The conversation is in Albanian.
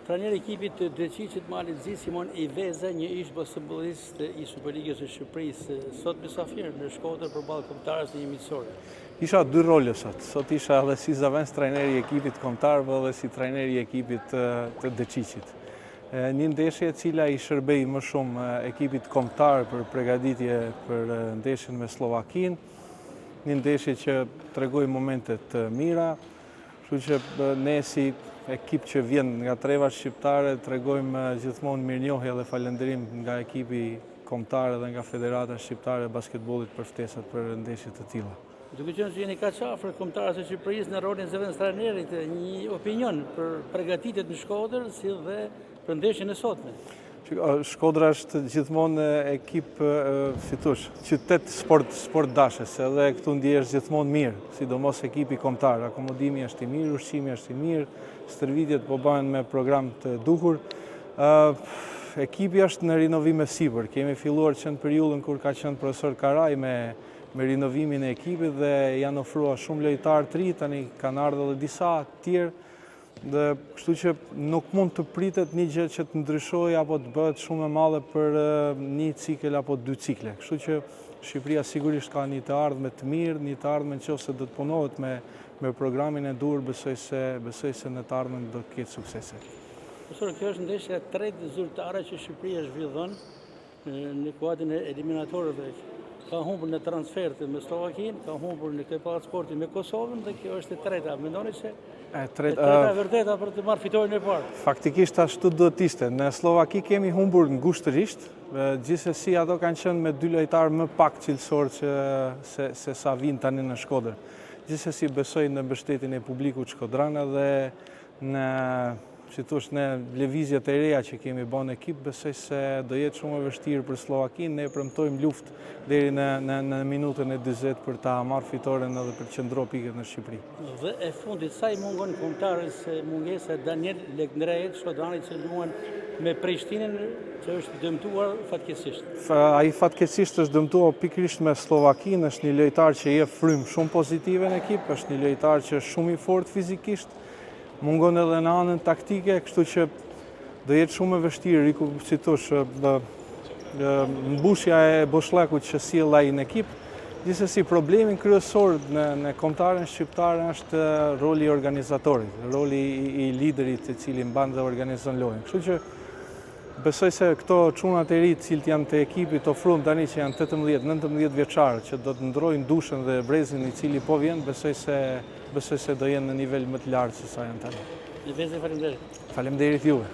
Trajneri i ekipit të Dreqiqit Malit Zi Simon Iveza, një ish basketbollist i Superligës së Shqipërisë, sot mysafir në Shkodër përballë kombëtarës në një miqësore. Isha dy role sot. Sot isha edhe si zavendës trajneri i ekipit kombëtar dhe si trajneri i ekipit të Dreqiqit. Një ndeshje e cila i shërbej më shumë ekipit kombëtar për përgatitje për ndeshjen me Slovakinë, një ndeshje që tregoi momente të mira, kështu që ne si ekip që vjen nga trevat shqiptare tregojmë gjithmonë mirënjohje dhe falënderim nga ekipi kombëtar dhe nga Federata Shqiptare e Basketbollit për ftesat për ndeshje të tilla. Duke qenë se jeni kaq afër kombëtarës së Shqipërisë në rolin e zëvendës trajnerit, një opinion për përgatitjet në Shkodër si dhe për ndeshjen e sotme. Shkodra është gjithmonë ekip, si thosh, qytet sport dashës, edhe këtu ndihesh gjithmonë mirë, sidomos ekipi kombëtar. Akomodimi është i mirë, ushqimi është i mirë, stërvitjet po bëhen me program të duhur. Ekipi është në rinovim e sipër. Kemi filluar që në periudhën kur ka qenë profesor Karaj me rinovimin e ekipit dhe janë ofruar shumë lojtarë të ri, tani kanë ardhur edhe disa të tjerë. Dhe kështu që nuk mund të pritet një gjë që të ndryshojë apo të bëhet shumë e madhe për një cikël apo dy cikle. Kështu që Shqipëria sigurisht ka një të ardhme të mirë, një të ardhme nëse do të punohet me programin e dur, besoj se në të ardhmen do të ketë suksese. Profesor, kjo është ndeshja e tretë zyrtare që Shqipëria zhvillon në kuadrin e eliminatorëve. Ka humbur në transfert me Slovakinë, ka humbur në këtë pallat sporti me Kosovën dhe kjo është e treta. Mendoni se e treta vërteta për të marrë fitoren e parë? Faktikisht ashtu duhet të ishte. Në Slovaki kemi humbur ngushtërisht, gjithsesi ato kanë qenë me dy lojtarë më pak cilësor se sa vinë tani në Shkodër. Gjithsesi besoj në mbështetjen e publikut shkodran dhe në në lëvizjet e reja që kemi bën ekip, besoj se do jetë shumë e vështirë për Slovakinë. Ne premtojmë luftë deri në minutën e 40 për ta marrë fitoren edhe për të qëndruar pikët në Shqipëri. Dhe e fundit, sa i mungon kombëtarës mungesa Daniel Legndrejt, shkodranit që luan me Prishtinën, që është dëmtuar fatkeqësisht? Ai fatkeqësisht është dëmtuar pikërisht me Slovakinë, është një lojtar që jep frymë shumë pozitive në ekip, është një lojtar që është shumë i fortë fizikisht. Mungon edhe në anën taktike, kështu që do jetë shumë e vështirë, si thosh, mbushja e Boshllakut që sjell ai në ekip. Gjithsesi problemin kryesor në kombëtaren shqiptare është roli i organizatorit, roli i liderit i cili mban dhe organizon lojën. Kështu që besoj se këto çunat e ri të cilët janë të ekipit ofruan tani që janë 18-19 vjeçarë që do të ndrojnë dushën dhe brezin i cili po vjen, besoj se do jenë në nivel më të lartë se sa janë tani. Faleminderit. Faleminderit juve.